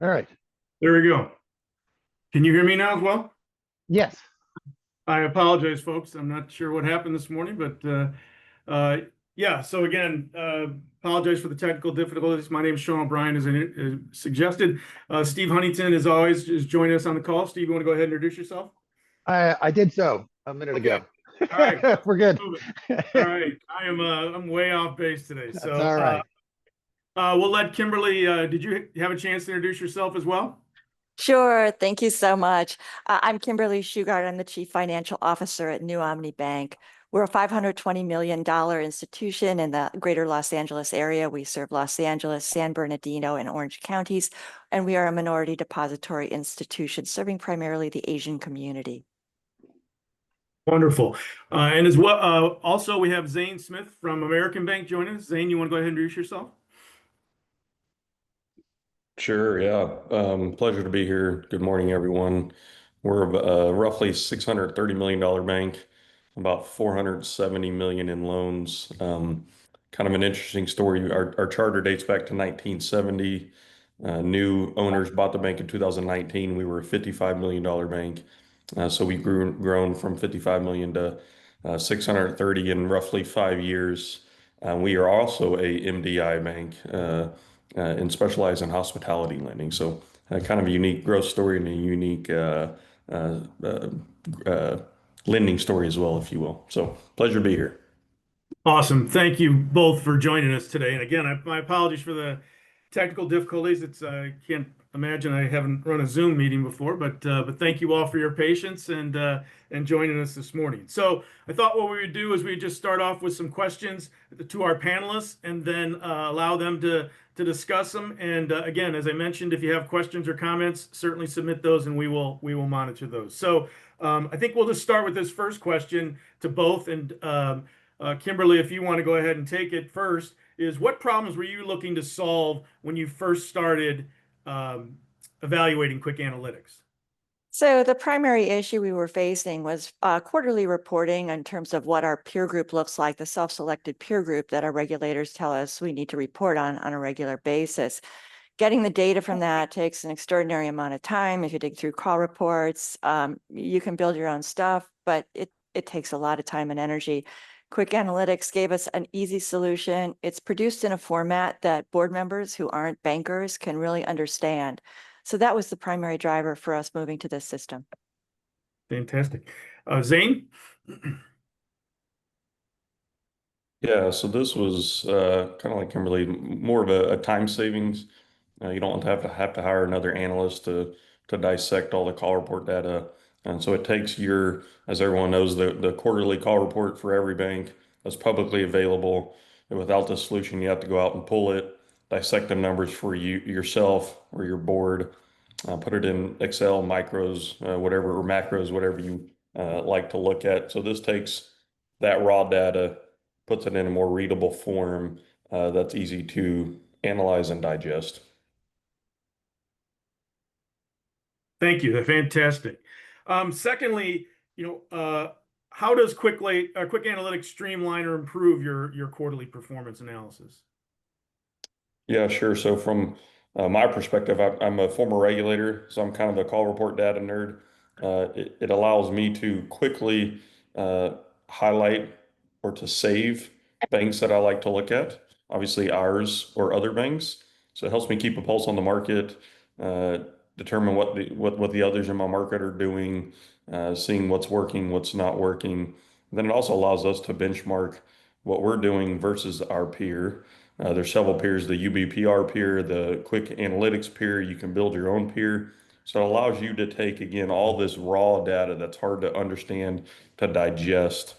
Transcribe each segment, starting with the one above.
All right. There we go. Can you hear me now as well? Yes. I apologize, folks. I'm not sure what happened this morning, but yeah. So again, apologize for the technical difficulties. My name is Sean O'Brien, as I suggested. Steve Huntington, as always, is joining us on the call. Steve, you want to go ahead and introduce yourself? I did so a minute Okay. ago. All right. We're good. Move it. All right. I'm way off base today. That's So all right. we'll let Kimberly. Did you have a chance to introduce yourself as well? Sure. Thank you so much. I'm Kimberly Shugart. I'm the Chief Financial Officer at New Omni Bank. We're a $520 million institution in the greater Los Angeles area. We serve Los Angeles, San Bernardino, and Orange counties, and we are a minority depository institution serving primarily the Asian community. Wonderful. And as well, also we have Zane Smith from American Bank joining us. Zane, you want to go ahead and introduce yourself? Sure, yeah. Pleasure to be here. Good morning, everyone. We're a roughly $630 million bank, about 470 million in loans. Kind of an interesting story. Our charter dates back to 1970. New owners bought the bank in 2019. We were a $55 million bank. So we grown from 55 million to 630 in roughly 5 years. We are also a MDI bank. And specialize in hospitality lending. So kind of a unique growth story and a unique lending story as well, if you will. So pleasure to be here. Awesome. Thank you both for joining us today. And again, my apologies for the technical difficulties. I can't imagine I haven't run a Zoom meeting before, but thank you all for your patience and joining us this morning. So I thought what we would do is we just start off with some questions to our panelists and then allow them to discuss them. And again, as I mentioned, if you have questions or comments, certainly submit those and we will monitor those. So I think we'll just start with this first question to both. And Kimberly, if you want to go ahead and take it first, is what problems were you looking to solve when you first started evaluating QwickAnalytics? So the primary issue we were facing was quarterly reporting in terms of what our peer group looks like, the self-selected peer group that our regulators tell us we need to report on a regular basis. Getting the data from that takes an extraordinary amount of time. If you dig through call reports, you can build your own stuff, but it takes a lot of time and energy. QwickAnalytics gave us an easy solution. It's produced in a format that board members who aren't bankers can really understand. So that was the primary driver for us moving to this system. Fantastic. Zane? Yeah, so this was kind of like Kimberly, more of a time savings. You don't have to hire another analyst to dissect all the call report data. And so it takes as everyone knows, the quarterly call report for every bank that's publicly available. And without the solution, you have to go out and pull it, dissect the numbers for yourself or your board, put it in Excel, micros, whatever, or macros, whatever you like to look at. So this takes that raw data, puts it in a more readable form that's easy to analyze and digest. Thank you. They're fantastic. Secondly, how does QwickAnalytics streamline or improve your quarterly performance analysis? Yeah, sure. So from my perspective, I'm a former regulator, so I'm kind of a call report data nerd. It allows me to quickly highlight or to save banks that I like to look at, obviously ours or other banks. So it helps me keep a pulse on the market, determine what the others in my market are doing, seeing what's working, what's not working. Then it also allows us to benchmark what we're doing versus our peer. There's several peers, the UBPR peer, the QwickAnalytics peer. You can build your own peer. So it allows you to take, again, all this raw data that's hard to understand, to digest,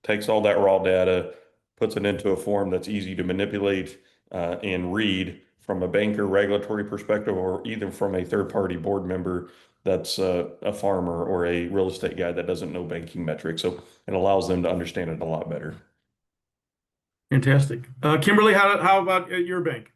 takes all that raw data, puts it into a form that's easy to manipulate and read from a banker regulatory perspective, or even from a third-party board member that's a farmer or a real estate guy that doesn't know banking metrics. So it allows them to understand it a lot better. Fantastic. Kimberly, how about at your bank?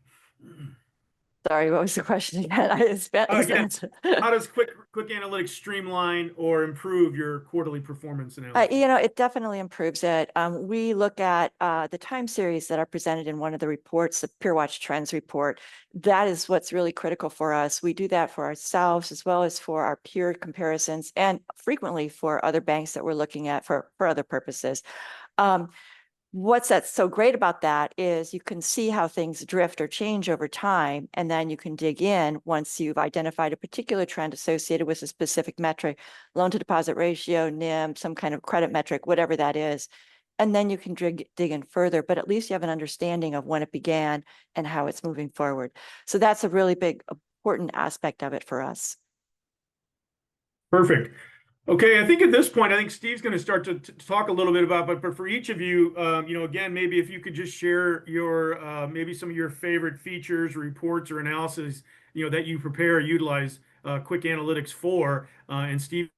Sorry, what was the question again? I spent. Again, how does QwickAnalytics streamline or improve your quarterly performance analysis? It definitely improves it. We look at the time series that are presented in one of the reports, the PeerWatch Trends report. That is what's really critical for us. We do that for ourselves as well as for our peer comparisons and frequently for other banks that we're looking at for other purposes. What's that's so great about that is you can see how things drift or change over time, and then you can dig in once you've identified a particular trend associated with a specific metric, loan to deposit ratio, NIM, some kind of credit metric, whatever that is. And then you can dig in further, but at least you have an understanding of when it began and how it's moving forward. So that's a really big, important aspect of it for us. Perfect. Okay, I think at this point, I think Steve's going to start to talk a little bit about, but for each of you, again, maybe if you could just share your maybe some of your favorite features, reports, or analysis, that you prepare or utilize QwickAnalytics for, and Steve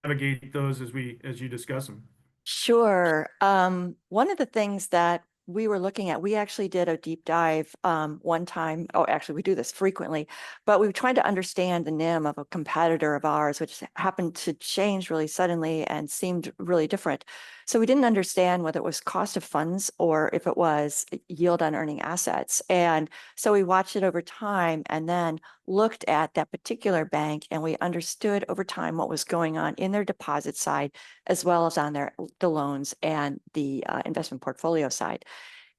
navigate those as you discuss them. Sure. One of the things that we were looking at, we actually did a deep dive one time. Oh, actually, we do this frequently, but we were trying to understand the NIM of a competitor of ours, which happened to change really suddenly and seemed really different. So we didn't understand whether it was cost of funds or if it was yield on earning assets. And so we watched it over time and then looked at that particular bank, and we understood over time what was going on in their deposit side, as well as on the loans and the investment portfolio side.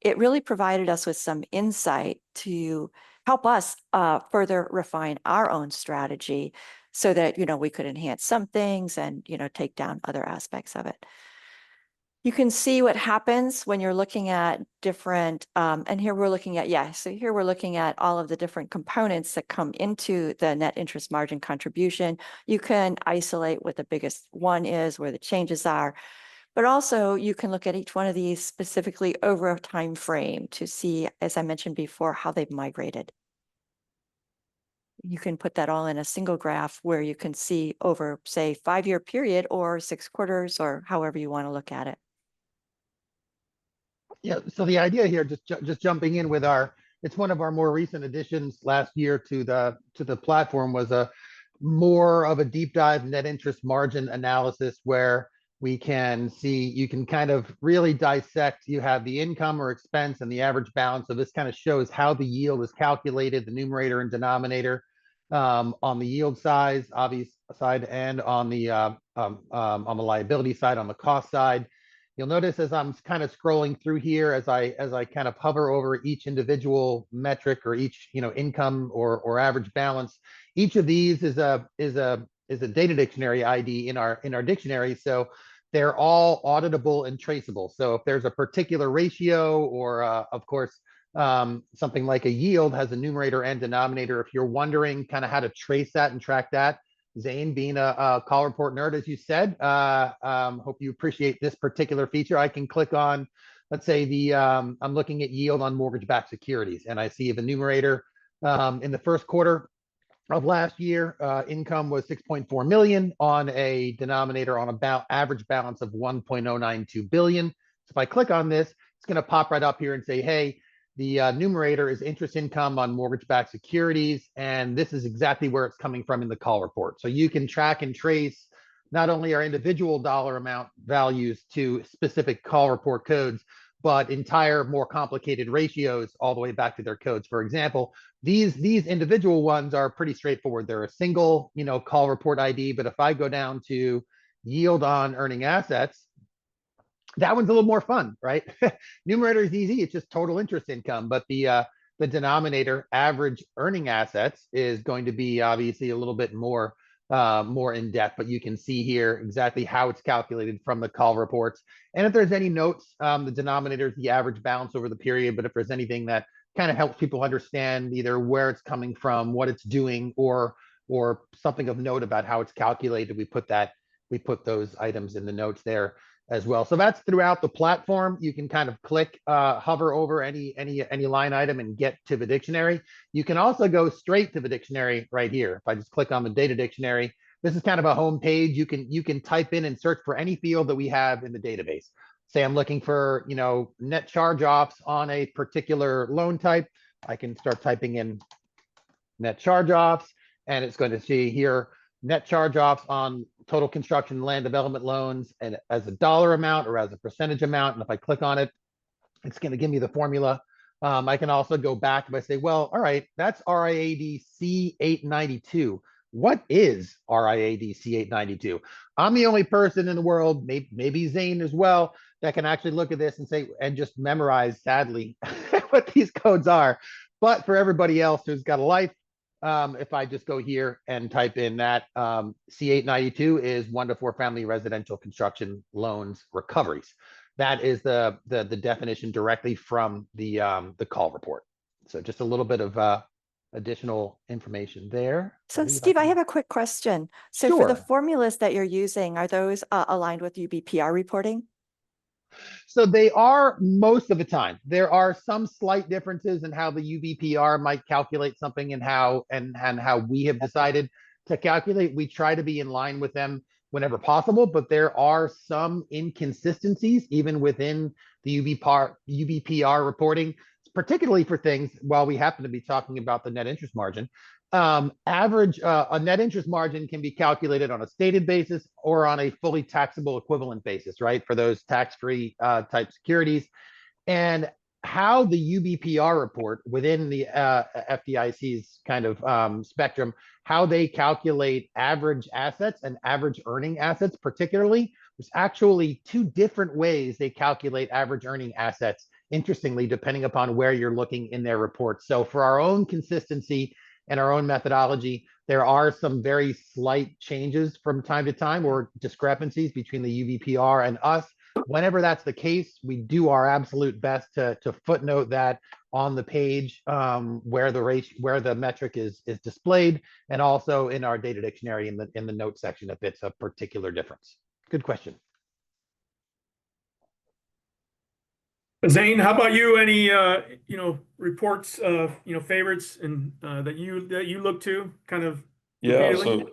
It really provided us with some insight to help us further refine our own strategy so that, we could enhance some things and, take down other aspects of it. You can see what happens when you're looking at different, and here we're looking at, so here we're looking at all of the different components that come into the net interest margin contribution. You can isolate what the biggest one is, where the changes are, but also you can look at each one of these specifically over a time frame to see, as I mentioned before, how they've migrated. You can put that all in a single graph where you can see over, say, 5-year period or 6 quarters or however you want to look at it. Yeah, so the idea here, just jumping in with it's one of our more recent additions last year to the platform, was a more of a deep dive net interest margin analysis where we can see, you can kind of really dissect, you have the income or expense and the average balance. So this kind of shows how the yield is calculated, the numerator and denominator on the yield side, obvious side, and on the liability side, on the cost side. You'll notice as I'm kind of scrolling through here, as I kind of hover over each individual metric or each income or average balance, each of these is a data dictionary ID in our dictionary. So they're all auditable and traceable. So if there's a particular ratio, or of course something like a yield has a numerator and denominator, if you're wondering kind of how to trace that and track that, Zane, being a call report nerd, as you said, hope you appreciate this particular feature. I can click on, let's say I'm looking at yield on mortgage-backed securities, and I see the numerator in the first quarter of last year, income was 6.4 million on a denominator on about average balance of 1.092 billion. So if I click on this, it's going to pop right up here and say, hey, the numerator is interest income on mortgage-backed securities, and this is exactly where it's coming from in the call report. So you can track and trace not only our individual dollar amount values to specific call report codes, but entire more complicated ratios all the way back to their codes. For example, these individual ones are pretty straightforward. They're a single, call report ID. But if I go down to yield on earning assets, that one's a little more fun, right? Numerator is easy. It's just total interest income. But the denominator, average earning assets, is going to be obviously a little bit more in depth, but you can see here exactly how it's calculated from the call reports. And if there's any notes, the denominator is the average balance over the period. But if there's anything that kind of helps people understand either where it's coming from, what it's doing, or something of note about how it's calculated, we put those items in the notes there as well. So that's throughout the platform. You can kind of click, hover over any line item and get to the dictionary. You can also go straight to the dictionary right here. If I just click on the data dictionary, this is kind of a home page. You can type in and search for any field that we have in the database. Say I'm looking for, net charge-offs on a particular loan type. I can start typing in net charge-offs, and it's going to see here net charge-offs on total construction and land development loans and as a dollar amount or as a percentage amount. And if I click on it, it's going to give me the formula. I can also go back if I say, well, all right, that's RIAD C892. What is RIAD C892? I'm the only person in the world, maybe Zane as well, that can actually look at this and say, and just memorize, sadly, what these codes are. But for everybody else who's got a life, if I just go here and type in that, C892 is 1 to 4 family residential construction loans recoveries. That is the definition directly from the call report. So just a little bit of additional information there. So Steve, I have a quick question. So for the Sure. formulas that you're using, are those aligned with UBPR reporting? So they are most of the time. There are some slight differences in how the UBPR might calculate something and how we have decided to calculate. We try to be in line with them whenever possible, but there are some inconsistencies even within the UBPR reporting, particularly for things, while we happen to be talking about the net interest margin. A net interest margin can be calculated on a stated basis or on a fully taxable equivalent basis, right? For those tax-free type securities. And how the UBPR report within the FDIC's kind of spectrum, how they calculate average assets and average earning assets, particularly, there's actually 2 different ways they calculate average earning assets, interestingly, depending upon where you're looking in their report. So for our own consistency and our own methodology, there are some very slight changes from time to time or discrepancies between the UBPR and us. Whenever that's the case, we do our absolute best to footnote that on the page where the metric is displayed, and also in our data dictionary in the note section if it's a particular difference. Good question. Zane, how about you? Any reports, favorites and that you look to kind of? Yeah, repeatedly?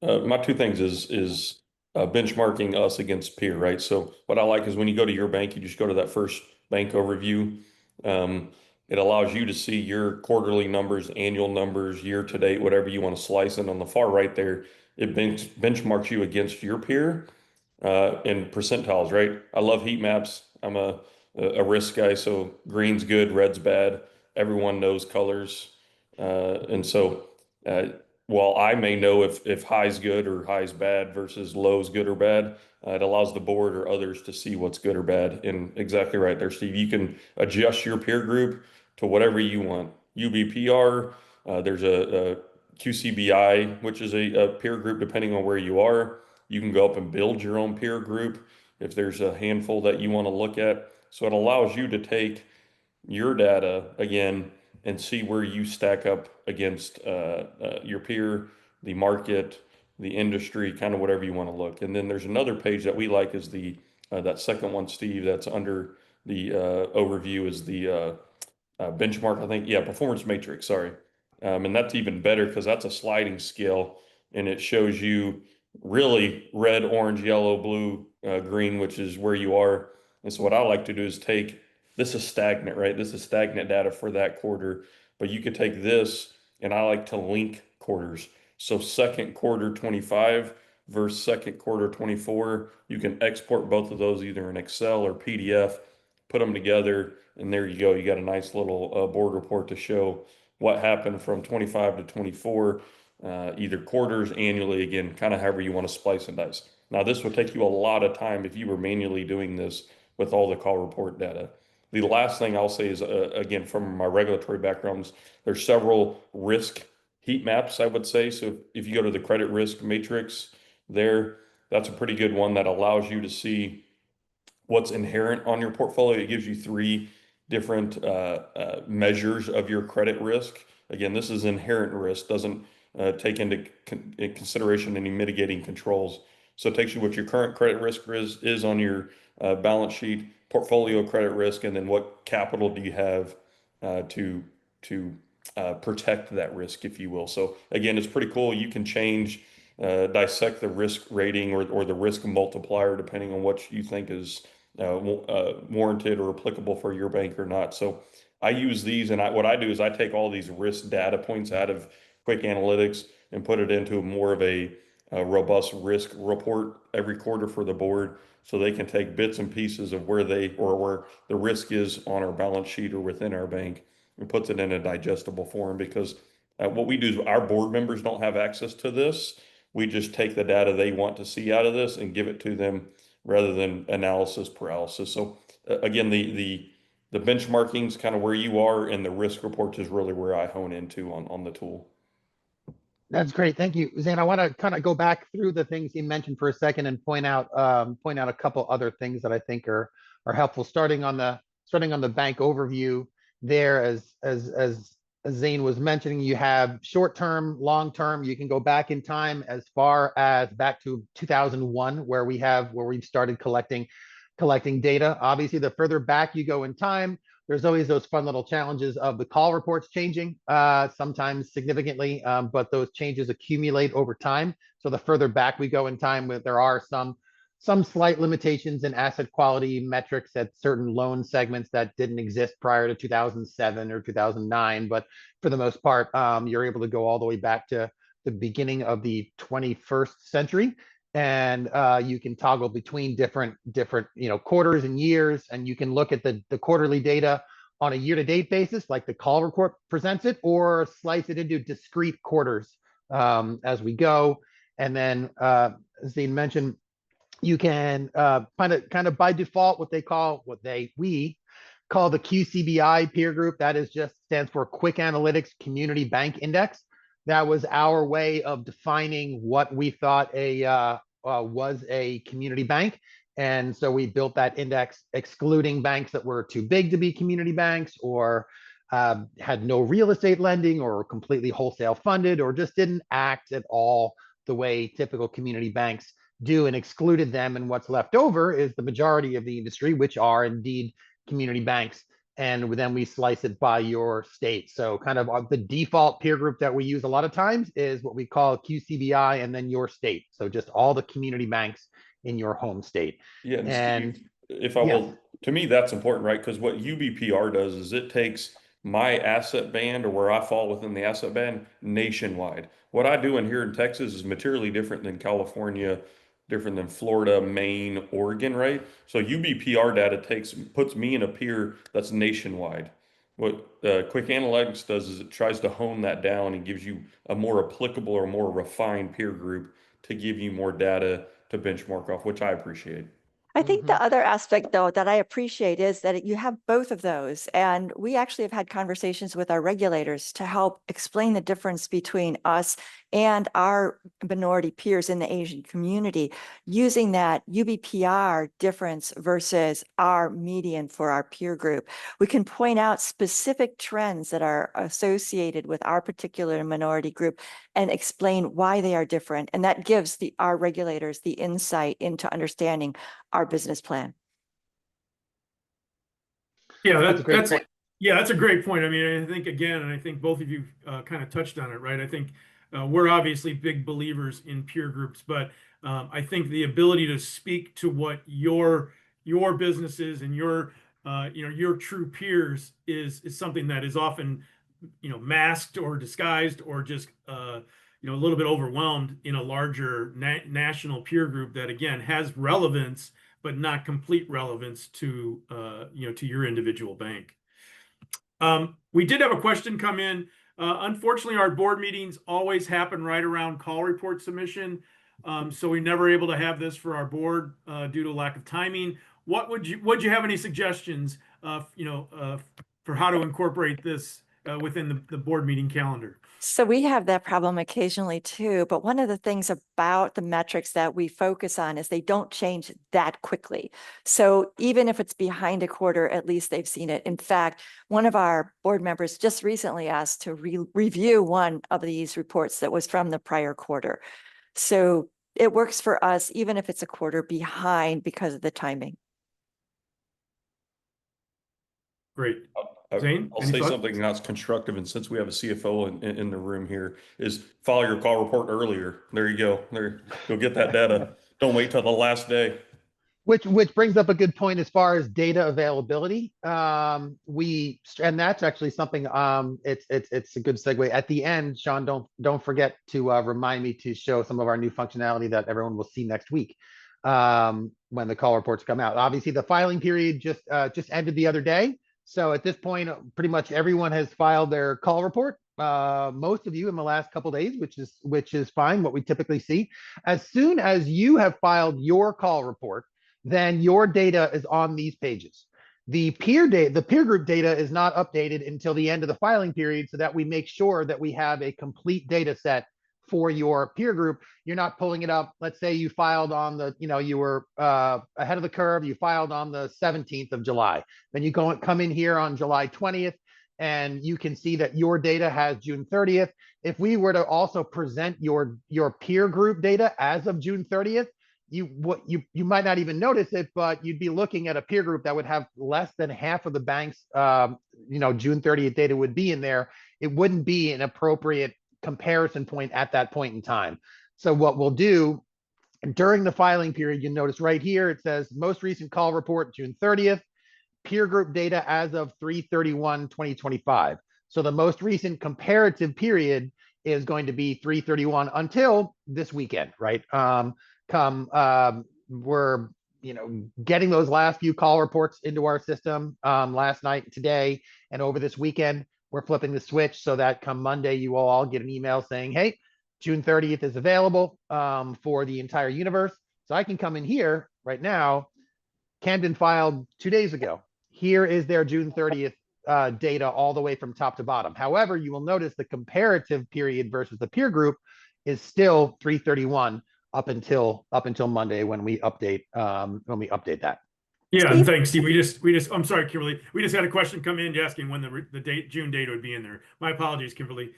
so my 2 things is benchmarking us against peer, right? So what I like is when you go to your bank, you just go to that first bank overview. It allows you to see your quarterly numbers, annual numbers, year to date, whatever you want to slice. And on the far right there, it benchmarks you against your peer in percentiles, right? I love heat maps. I'm a risk guy, so green's good, red's bad. Everyone knows colors. And so while I may know if high's good or high's bad versus low's good or bad, it allows the board or others to see what's good or bad. And exactly right there, Steve. You can adjust your peer group to whatever you want. UBPR, there's a QCBI, which is a peer group depending on where you are. You can go up and build your own peer group if there's a handful that you want to look at. So it allows you to take your data again and see where you stack up against your peer, the market, the industry, kind of whatever you want to look. And then there's another page that we like is the that second one, Steve, that's under the overview is the benchmark, I think. Yeah, performance matrix, sorry. And that's even better because that's a sliding scale and it shows you really red, orange, yellow, blue, green, which is where you are. And so what I like to do is take, this is stagnant, right? This is stagnant data for that quarter, but you could take this and I like to link quarters. So second quarter 25 versus second quarter 24, you can export both of those either in Excel or PDF, put them together, and there you go. You got a nice little board report to show what happened from 25 to 24, either quarters, annually, again, kind of however you want to splice and dice. Now, this would take you a lot of time if you were manually doing this with all the call report data. The last thing I'll say is, again, from my regulatory backgrounds, there's several risk heat maps, I would say. So if you go to the credit risk matrix there, that's a pretty good one that allows you to see what's inherent on your portfolio. It gives you 3 different measures of your credit risk. Again, this is inherent risk, doesn't take into consideration any mitigating controls. So it takes you what your current credit risk is on your balance sheet, portfolio credit risk, and then what capital do you have to protect that risk, if you will. So again, it's pretty cool. You can change, dissect the risk rating or the risk multiplier depending on what you think is warranted or applicable for your bank or not. So I use these, and what I do is I take all these risk data points out of QwickAnalytics and put it into more of a robust risk report every quarter for the board, so they can take bits and pieces of where where the risk is on our balance sheet or within our bank, and puts it in a digestible form. Because what we do is our board members don't have access to this. We just take the data they want to see out of this and give it to them rather than analysis paralysis. So again, the benchmarking is kind of where you are, and the risk reports is really where I hone into on the tool. That's great. Thank you, Zane. I want to kind of go back through the things you mentioned for a second and point out a couple other things that I think are helpful. Starting on the bank overview there, as Zane was mentioning, you have short term, long term. You can go back in time as far as back to 2001, where we've started collecting data. Obviously, the further back you go in time, there's always those fun little challenges of the call reports changing, sometimes significantly, but those changes accumulate over time. So the further back we go in time, there are some slight limitations in asset quality metrics at certain loan segments that didn't exist prior to 2007 or 2009. But for the most part, you're able to go all the way back to the beginning of the 21st century. And you can toggle between different quarters and years, and you can look at the quarterly data on a year-to-date basis, like the call report presents it, or slice it into discrete quarters as we go. And then, as Dean mentioned, you can kind of by default we call the QCBI peer group. That is just stands for QwickAnalytics Community Bank Index. That was our way of defining what we thought was a community bank. And so we built that index excluding banks that were too big to be community banks, or had no real estate lending, or completely wholesale funded, or just didn't act at all the way typical community banks do, and excluded them. And what's left over is the majority of the industry, which are indeed community banks. And then we slice it by your state. So kind of the default peer group that we use a lot of times is what we call QCBI, and then your state. So just all the community banks in your home state. Yeah, and Steve, if I will, to me, that's important, right? Because what UBPR does is it takes my asset band, or where I fall within the asset band, nationwide. What I do in here in Texas is materially different than California, different than Florida, Maine, Oregon, right? So UBPR data puts me in a peer that's nationwide. What QwickAnalytics does is it tries to hone that down and gives you a more applicable or more refined peer group to give you more data to benchmark off, which I appreciate. I think the other aspect, though, that I appreciate is that you have both of those. And we actually have had conversations with our regulators to help explain the difference between us and our minority peers in the Asian community, using that UBPR difference versus our median for our peer group. We can point out specific trends that are associated with our particular minority group and explain why they are different. And that gives our regulators the insight into understanding our business plan. Yeah, That's a great point. that's a great point. I mean, I think again, and I think both of you kind of touched on it, right? I think we're obviously big believers in peer groups, but I think the ability to speak to what your businesses and your true peers is something that is often masked or disguised, or just a little bit overwhelmed in a larger national peer group that again has relevance, but not complete relevance to to your individual bank. We did have a question come in. Unfortunately, our board meetings always happen right around call report submission, so we're never able to have this for our board due to lack of timing. Would you have any suggestions for how to incorporate this within the board meeting calendar? So we have that problem occasionally too, but one of the things about the metrics that we focus on is they don't change that quickly. So even if it's behind a quarter, at least they've seen it. In fact, one of our board members just recently asked to review one of these reports that was from the prior quarter. So it works for us, even if it's a quarter behind because of the timing. Great. Zane, I'll say something that's constructive, and since we have a CFO in the room here, is file your call report earlier. There you go. There, you'll get that data. Don't wait till the last day. Which brings up a good point as far as data availability. And that's actually something. It's a good segue. At the end, Sean, don't forget to remind me to show some of our new functionality that everyone will see next week when the call reports come out. Obviously, the filing period just ended the other day. So at this point, pretty much everyone has filed their call report. Most of you in the last couple of days, which is fine. What we typically see, as soon as you have filed your call report, then your data is on these pages. The peer group data is not updated until the end of the filing period, so that we make sure that we have a complete data set for your peer group. You're not pulling it up. Let's say you filed on the, you were ahead of the curve. You filed on the 17th of July. Then you come in here on July 20th, and you can see that your data has June 30th. If we were to also present your peer group data as of June 30th, you might not even notice it, but you'd be looking at a peer group that would have less than half of the bank's June 30th data would be in there. It wouldn't be an appropriate comparison point at that point in time. So what we'll do during the filing period, you notice right here it says most recent call report June 30th, peer group data as of 3/31/2025. So the most recent comparative period is going to be 3/31 until this weekend, right? We're getting those last few call reports into our system last night, today, and over this weekend. We're flipping the switch so that come Monday, you will all get an email saying, hey, June 30th is available for the entire universe. So I can come in here right now. Camden filed 2 days ago. Here is their June 30th data all the way from top to bottom. However, you will notice the comparative period versus the peer group is still 3/31 up until Monday when we update that. Yeah, Steve? and thanks, Steve. I'm sorry, Kimberly. We just had a question come in asking when the June date would be in there. My apologies, Kimberly.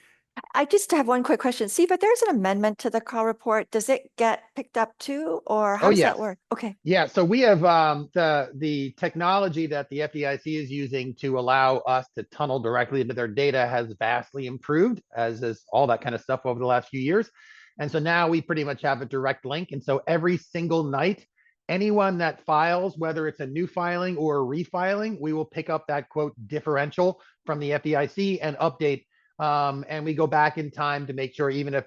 I just have one quick question. Steve, if there's an amendment to the call report, does it get picked up too, or how does that work? Okay. Yeah, so we have the technology that the FDIC is using to allow us to tunnel directly into their data has vastly improved, as is all that kind of stuff over the last few years. And so now we pretty much have a direct link. And so every single night, anyone that files, whether it's a new filing or a refiling, we will pick up that quote differential from the FDIC and update. And we go back in time to make sure, even if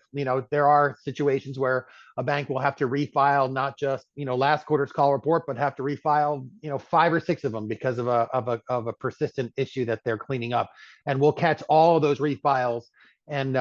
there are situations where a bank will have to refile not just last quarter's call report, but have to refile 5 or 6 of them because of a persistent issue that they're cleaning up. And we'll catch all of those refiles, and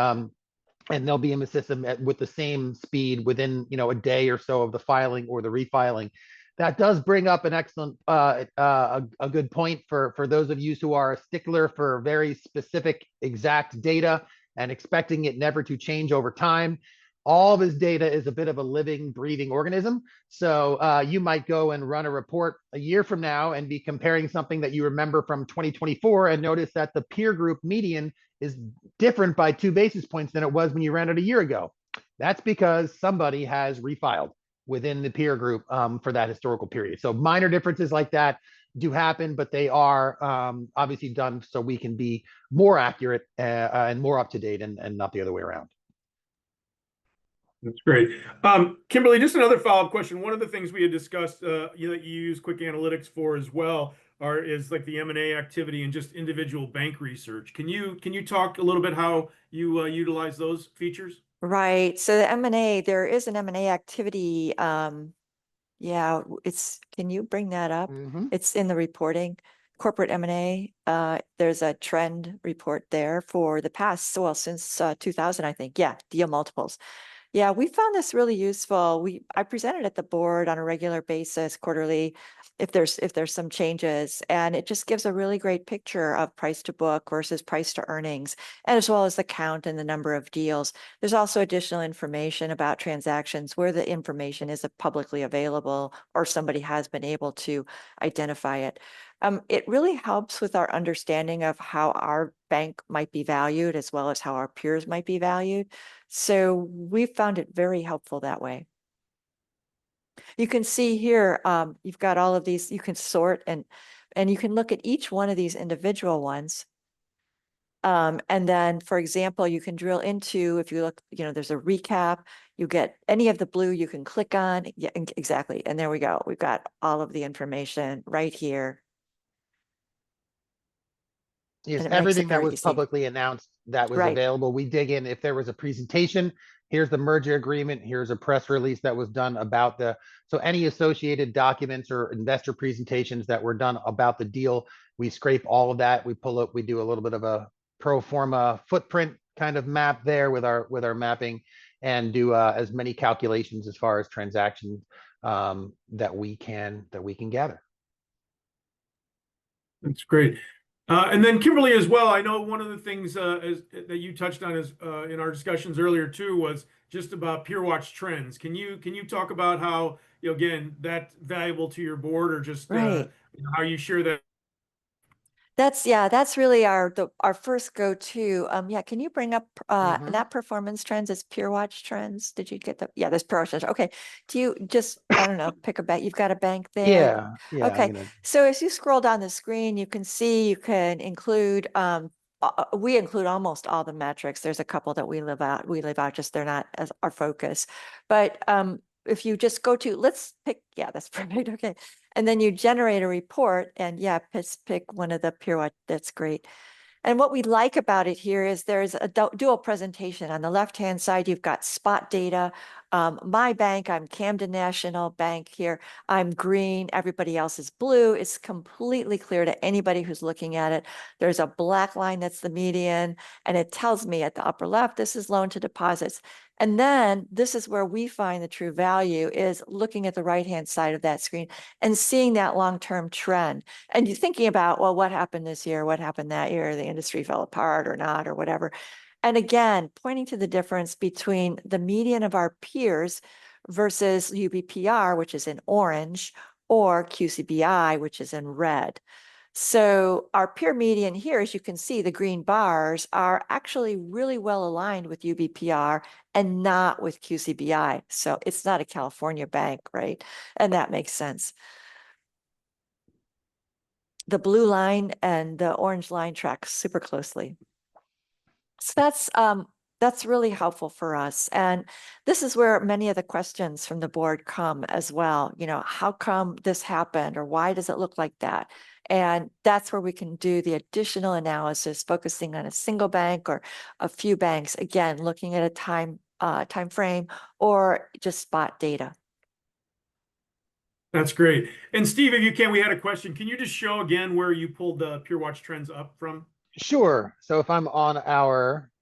they'll be in the system with the same speed within a day or so of the filing or the refiling. That does bring up an excellent, a good point for those of you who are a stickler for very specific, exact data and expecting it never to change over time. All of his data is a bit of a living, breathing organism. So you might go and run a report a year from now and be comparing something that you remember from 2024 and notice that the peer group median is different by 2 basis points than it was when you ran it a year ago. That's because somebody has refiled within the peer group for that historical period. So minor differences like that do happen, but they are obviously done so we can be more accurate and more up to date, and not the other way around. That's great. Kimberly, just another follow-up question. One of the things we had discussed, that you use QwickAnalytics for as well, is like the M&A activity and just individual bank research. Can you talk a little bit how you utilize those features? Right. So the M&A, there is an M&A activity. Yeah, can you bring that up? It's in the reporting, corporate M&A. There's a trend report there for the past, well, since 2000, I think. Yeah, deal multiples. Yeah, we found this really useful. I presented at the board on a regular basis, quarterly, if there's some changes, and it just gives a really great picture of price to book versus price to earnings, and as well as the count and the number of deals. There's also additional information about transactions where the information is publicly available or somebody has been able to identify it. It really helps with our understanding of how our bank might be valued as well as how our peers might be valued. So we found it very helpful that way. You can see here, you've got all of these, you can sort and you can look at each one of these individual ones And then, for example, you can drill into, if you look, there's a recap, you get any of the blue you can click on. Yeah, exactly. And there we go. We've got all of the information right here. Yes, And it makes it everything that very was easy. publicly announced that was Right. available. We dig in if there was a presentation. Here's the merger agreement. Here's a press release that was done about so any associated documents or investor presentations that were done about the deal, we scrape all of that. We pull up, we do a little bit of a pro forma footprint kind of map there with our mapping, and do as many calculations as far as transactions that we can gather. That's great. And then Kimberly as well, I know one of the things that you touched on is in our discussions earlier too was just about Peer Watch trends. Can you talk about how, again, that's valuable to your board, or just Right. how you share that? That's really our first go-to. Yeah, can you bring up Mhm. not performance trends, it's Peer Watch trends? Did you get the, yeah, there's Peer Watch trends. Okay. Do you just, I don't know, pick a bank? You've got a bank there. Yeah. Okay. So as you scroll down the screen, you can see you can include we include almost all the metrics. There's a couple that we leave out, just they're not as our focus. But if you just go to, let's pick, yeah, that's perfect. Okay. And then you generate a report, and yeah, pick one of the Peer Watch. That's great. And what we like about it here is there's a dual presentation. On the left-hand side, you've got spot data. My bank, I'm Camden National Bank here. I'm green, everybody else is blue. It's completely clear to anybody who's looking at it. There's a black line that's the median, and it tells me at the upper left, this is loan to deposits. And then this is where we find the true value, is looking at the right-hand side of that screen and seeing that long-term trend. And you're thinking about, well, what happened this year? What happened that year? The industry fell apart or not, or whatever. And again, pointing to the difference between the median of our peers versus UBPR, which is in orange, or QCBI, which is in red. So our peer median here, as you can see, the green bars are actually really well aligned with UBPR and not with QCBI. So it's not a California bank, right? And that makes sense. The blue line and the orange line track super closely. So that's really helpful for us. And this is where many of the questions from the board come as well. How come this happened, or why does it look like that? And that's where we can do the additional analysis, focusing on a single bank or a few banks, again, looking at a time frame or just spot data. That's great. And Steve, if you can, we had a question. Can you just show again where you pulled the Peer Watch trends up from? Sure. So if I'm on our,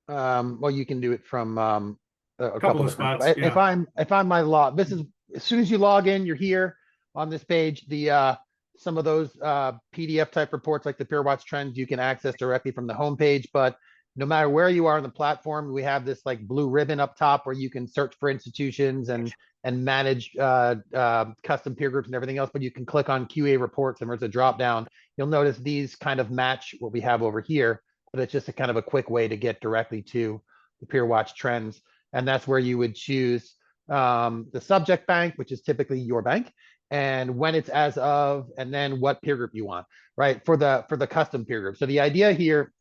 well, you can do it from a couple of different. spots, yeah. If I'm my log, this is as soon as you log in, you're here on this page. The some of those PDF type reports like the Peer Watch trends you can access directly from the homepage. But no matter where you are on the platform, we have this like blue ribbon up top where you can search for institutions and manage custom peer groups and everything else. But you can click on QA reports, and there's a drop down. You'll notice these kind of match what we have over here, but it's just a kind of a quick way to get directly to the Peer Watch trends. And that's where you would choose the subject bank, which is typically your bank, and when it's as of, and then what peer group you want, right? For the custom peer group. So the idea here,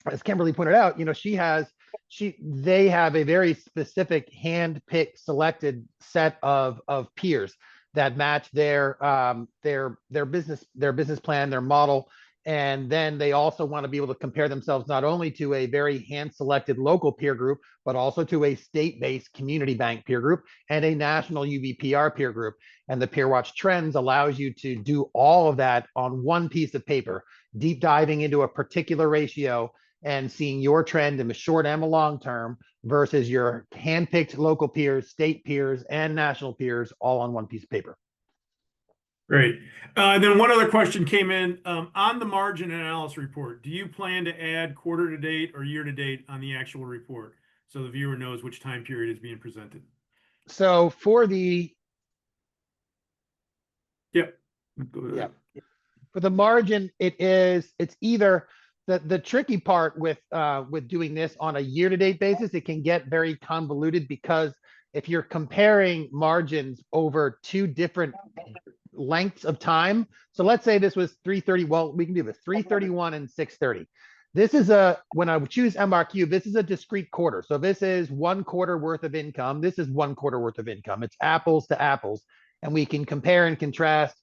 as Kimberly pointed out, they have a very specific hand-picked selected set of peers that match their business plan, their model. And then they also want to be able to compare themselves not only to a very hand-selected local peer group, but also to a state-based community bank peer group and a national UBPR peer group. And the Peer Watch Trends allows you to do all of that on one piece of paper, deep diving into a particular ratio and seeing your trend in the short and the long term versus your handpicked local peers, state peers, and national peers all on one piece of paper. Great. Then one other question came in on the margin analysis report. Do you plan to add quarter to date or year to date on the actual report so the viewer knows which time period is being presented? So for the for the margin, it's either the tricky part with doing this on a year to date basis, it can get very convoluted because if you're comparing margins over two different lengths of time. So let's say this was 330. Well, we can do this 331 and 630. This is when I choose MRQ, this is a discrete quarter. So this is 1 quarter worth of income. This is 1 quarter worth of income. It's apples to apples. And we can compare and contrast,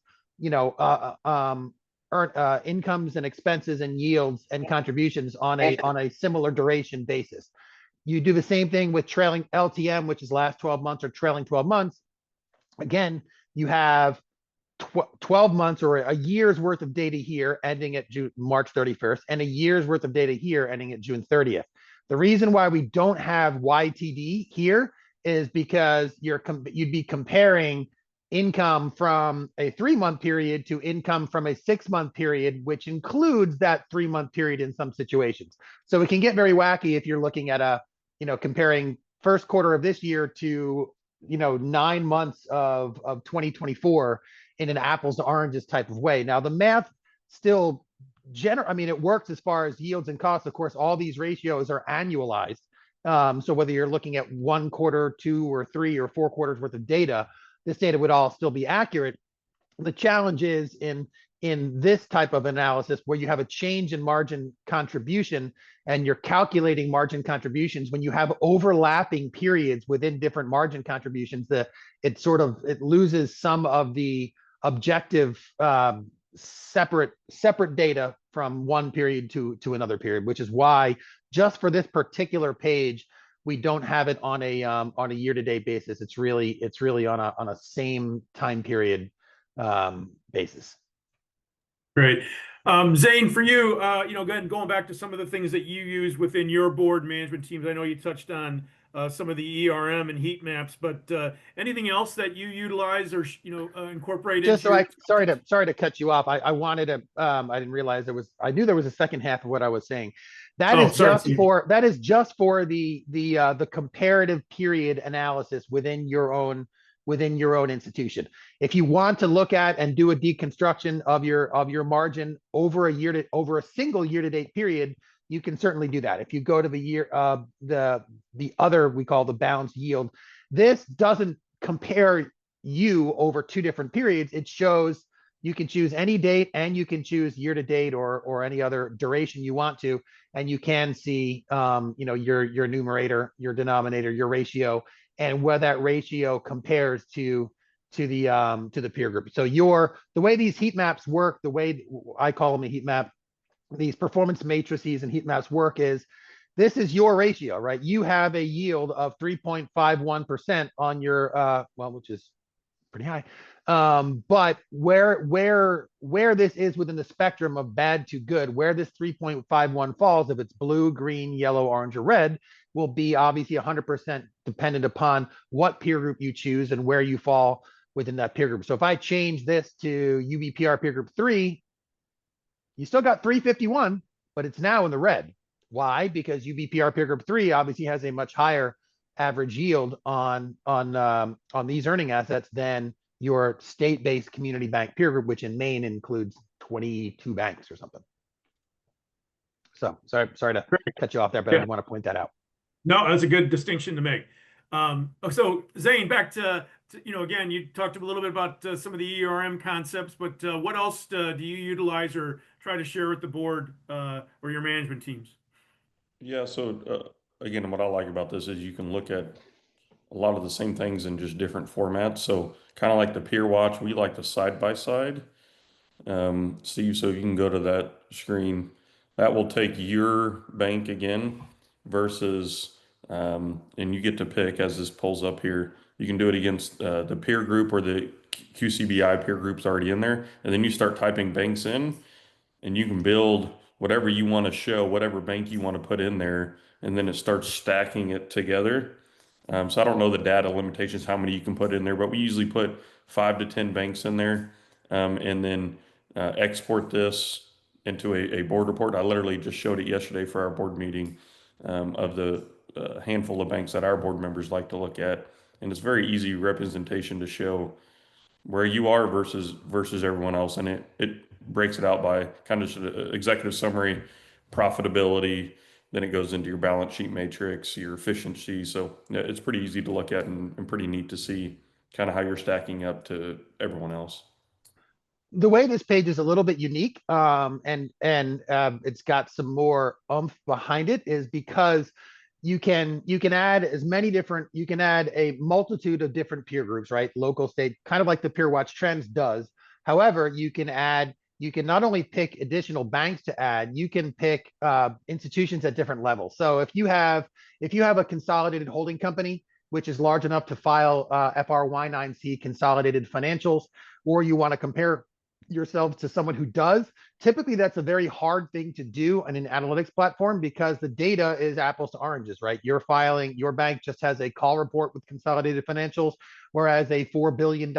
incomes and expenses and yields and contributions on a similar duration basis. You do the same thing with trailing LTM, which is last 12 months or trailing 12 months. Again, you have 12 months or a year's worth of data here ending at March 31st and a year's worth of data here ending at June 30th. The reason why we don't have YTD here is because you'd be comparing income from a 3-month period to income from a 6-month period, which includes that 3-month period in some situations. So it can get very wacky if you're looking at comparing first quarter of this year to 9 months of 2024 in an apples to oranges type of way. Now the math still it works as far as yields and costs. Of course, all these ratios are annualized. So whether you're looking at 1 quarter, 2 or 3 or 4 quarters worth of data, this data would all still be accurate. The challenge is in this type of analysis where you have a change in margin contribution and you're calculating margin contributions when you have overlapping periods within different margin contributions, it loses some of the objective separate data from one period to another period, which is why just for this particular page we don't have it on a year-to-date basis. It's really on a same time period basis. Great. Zane, for you, again, going back to some of the things that you use within your board management teams, I know you touched on some of the ERM and heat maps, but anything else that you utilize or incorporate Just into so sorry to cut you off. I wanted to I didn't realize I knew there was a second half of what I was saying. That is just for the comparative period analysis within your own institution. If you want to look at and do a deconstruction of your margin over a single year-to-date period, you can certainly do that. If you go to the other, we call the balanced yield, this doesn't compare you over 2 different periods. It shows you can choose any date and you can choose year-to-date or any other duration you want to, and you can see your numerator, your denominator, your ratio, and where that ratio compares to the peer group. So the way these heat maps work, the way I call them a heat map, these performance matrices and heat maps work is this is your ratio, right? You have a yield of 3.51% on your which is pretty high. But where this is within the spectrum of bad to good, where this 3.51 falls, if it's blue, green, yellow, orange, or red, will be obviously 100% dependent upon what peer group you choose and where you fall within that peer group. So if I change this to UBPR peer group 3, you still got 351, but it's now in the red. Why? Because UBPR peer group 3 obviously has a much higher average yield on these earning assets than your state-based community bank peer group, which in Maine includes 22 banks or something. So sorry to cut you off there, but I want to point that out. No, that's a good distinction to make. So Zane, back to again, you talked a little bit about some of the ERM concepts, but what else do you utilize or try to share with the board or your management teams? Yeah, so again, what I like about this is you can look at a lot of the same things in just different formats. So kind of like the peer watch, we like the side by side. Steve, so you can go to that screen. That will take your bank again versus, and you get to pick as this pulls up here. You can do it against the peer group or the QCBI peer group's already in there. And then you start typing banks in and you can build whatever you want to show, whatever bank you want to put in there. And then it starts stacking it together. So I don't know the data limitations, how many you can put in there, but we usually put 5 to 10 banks in there and then export this into a board report. I literally just showed it yesterday for our board meeting of the handful of banks that our board members like to look at. And it's very easy representation to show where you are versus everyone else. And it breaks it out by kind of executive summary, profitability, then it goes into your balance sheet matrix, your efficiency. So yeah, it's pretty easy to look at and pretty neat to see kind of how you're stacking up to everyone else. the way this page is a little bit unique, it's got some more oomph behind it, is because you can add as many different, you can add a multitude of different peer groups, right? Local, state, kind of like the Peer Watch Trends does. However, you can not only pick additional banks to add, you can pick institutions at different levels. So if you have a consolidated holding company, which is large enough to file FRY9C consolidated financials, or you want to compare yourself to someone who does, typically that's a very hard thing to do on an analytics platform because the data is apples to oranges, right? Your bank just has a call report with consolidated financials, whereas a $4 billion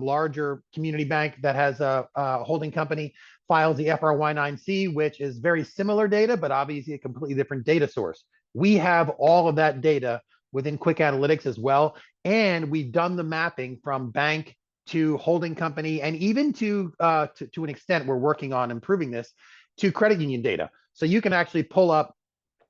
larger community bank that has a holding company files the FRY9C, which is very similar data, but obviously a completely different data source. We have all of that data within QwickAnalytics as well. And we've done the mapping from bank to holding company, and even to an extent, we're working on improving this, to credit union data. So you can actually pull up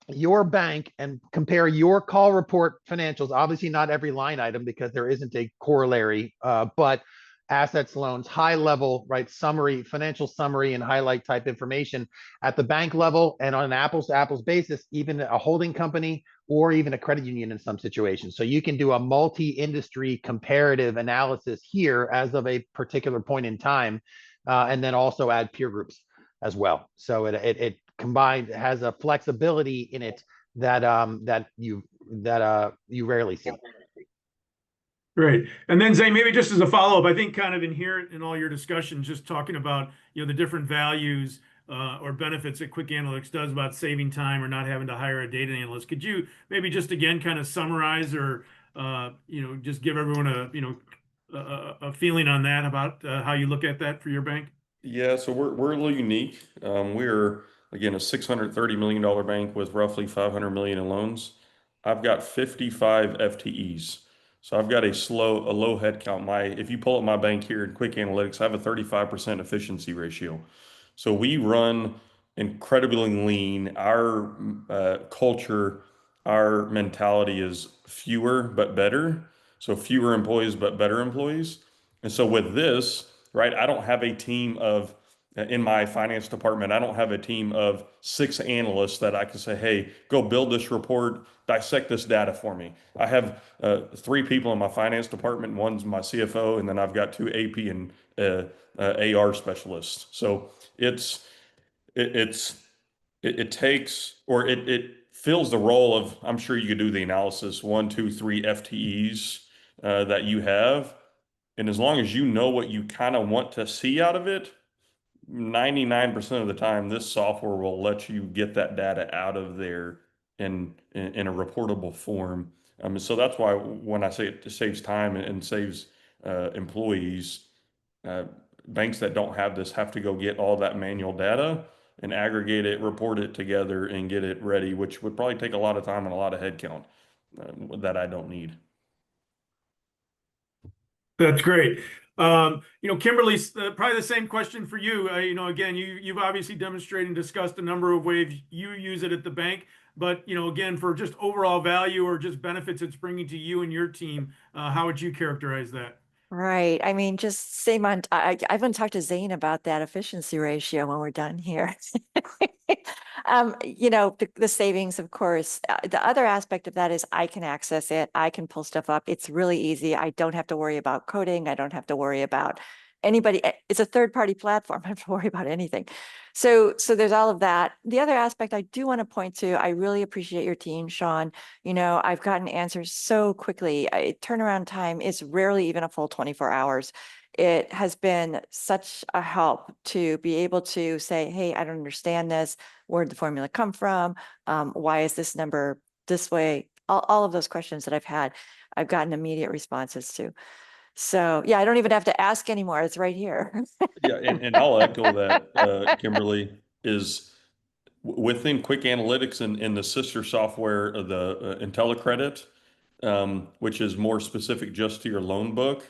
your bank and compare your call report financials. Obviously not every line item because there isn't a corollary, but assets, loans, high level, right? Summary, financial summary and highlight type information at the bank level, and on an apples to apples basis, even a holding company or even a credit union in some situations. So you can do a multi-industry comparative analysis here as of a particular point in time, and then also add peer groups as well. So it combined has a flexibility in it that you rarely see. Great. And then Zane, maybe just as a follow-up, I think kind of inherent in all your discussions, just talking about, the different values or benefits that QwickAnalytics does about saving time or not having to hire a data analyst. Could you maybe just again kind of summarize or just give everyone a feeling on that about how you look at that for your bank? Yeah, so we're a little unique. We're again a $630 million bank with roughly 500 million in loans. I've got 55 FTEs. So I've got a low head count. If you pull up my bank here in QwickAnalytics, I have a 35% efficiency ratio. So we run incredibly lean. Our culture, our mentality is fewer but better. So fewer employees but better employees. And so with this, right, I don't have a team of in my finance department, I don't have a team of 6 analysts that I can say, hey, go build this report, dissect this data for me. I have 3 people in my finance department. One's my CFO, and then I've got 2 AP and AR specialists. So it takes, or it fills the role of, I'm sure you could do the analysis, 1, 2, 3 FTEs that you have. And as long as you know what you kind of want to see out of it, 99% of the time, this software will let you get that data out of there in a reportable form. So that's why when I say it saves time and saves employees, banks that don't have this have to go get all that manual data and aggregate it, report it together, and get it ready, which would probably take a lot of time and a lot of headcount that I don't need. That's great. Kimberly, probably the same question for you. Again, you've obviously demonstrated and discussed a number of ways you use it at the bank, but again, for just overall value or just benefits it's bringing to you and your team, how would you characterize that? Right. I mean, just same on, I'm going to talk to Zane about that efficiency ratio when we're done here. The savings, of course. The other aspect of that is I can access it. I can pull stuff up. It's really easy. I don't have to worry about coding. I don't have to worry about anybody. It's a third-party platform. I don't have to worry about anything. So there's all of that. The other aspect I do want to point to, I really appreciate your team, Sean. I've gotten answers so quickly. Turnaround time is rarely even a full 24 hours. It has been such a help to be able to say, hey, I don't understand this. Where'd the formula come from? Why is this number this way? All of those questions that I've had, I've gotten immediate responses to. So yeah, I don't even have to ask anymore. It's right here. Yeah, and I'll echo that, Kimberly, is within QwickAnalytics and the sister software of the IntelliCredit, which is more specific just to your loan book.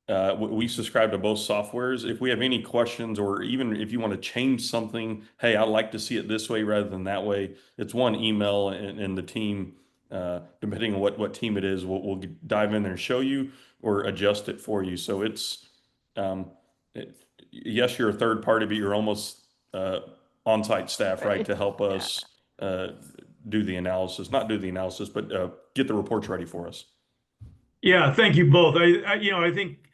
We subscribe to both softwares. If we have any questions, or even if you want to change something, hey, I'd like to see it this way rather than that way, it's one email, and the team, depending on what team it is, we'll dive in there and show you or adjust it for you. So yes, you're a third party, but you're almost on-site staff, right, to help Yeah. us do the analysis, not do the analysis, but get the reports ready for us. Yeah, thank you both. I think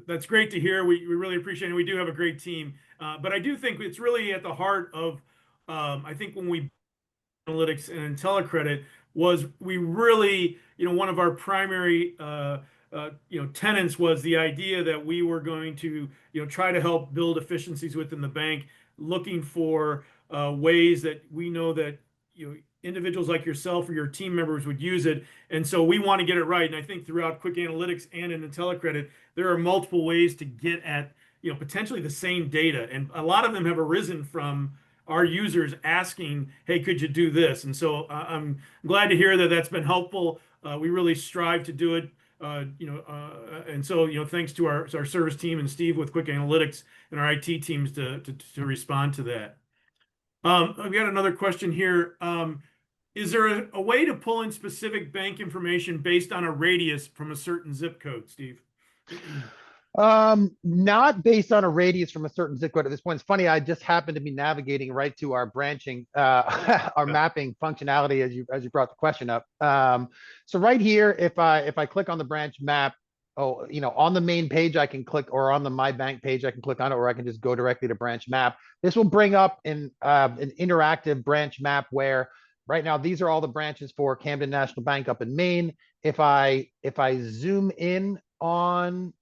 that's great to hear. We really appreciate it. We do have a great team, but I do think it's really at the heart of. I think when we analytics and IntelliCredit was we really, one of our primary, tenants was the idea that we were going to, try to help build efficiencies within the bank, looking for ways that we know that, individuals like yourself or your team members would use it. And so we want to get it right. And I think throughout QwickAnalytics and in IntelliCredit, there are multiple ways to get at, potentially the same data. And a lot of them have arisen from our users asking, "Hey, could you do this?" And so I'm glad to hear that that's been helpful. We really strive to do it, and so thanks to our service team and Steve with QwickAnalytics and our IT teams to respond to that. I've got another question here. Is there a way to pull in specific bank information based on a radius from a certain zip code, Steve? Not based on a radius from a certain zip code at this point. It's funny, I just happened to be navigating right to our branching, our mapping functionality as you brought the question up. So right here, if I click on the branch map, on the main page, I can click, or on the My Bank page, I can click on it, or I can just go directly to branch map. This will bring up an interactive branch map where right now these are all the branches for Camden National Bank up in Maine. If I zoom in on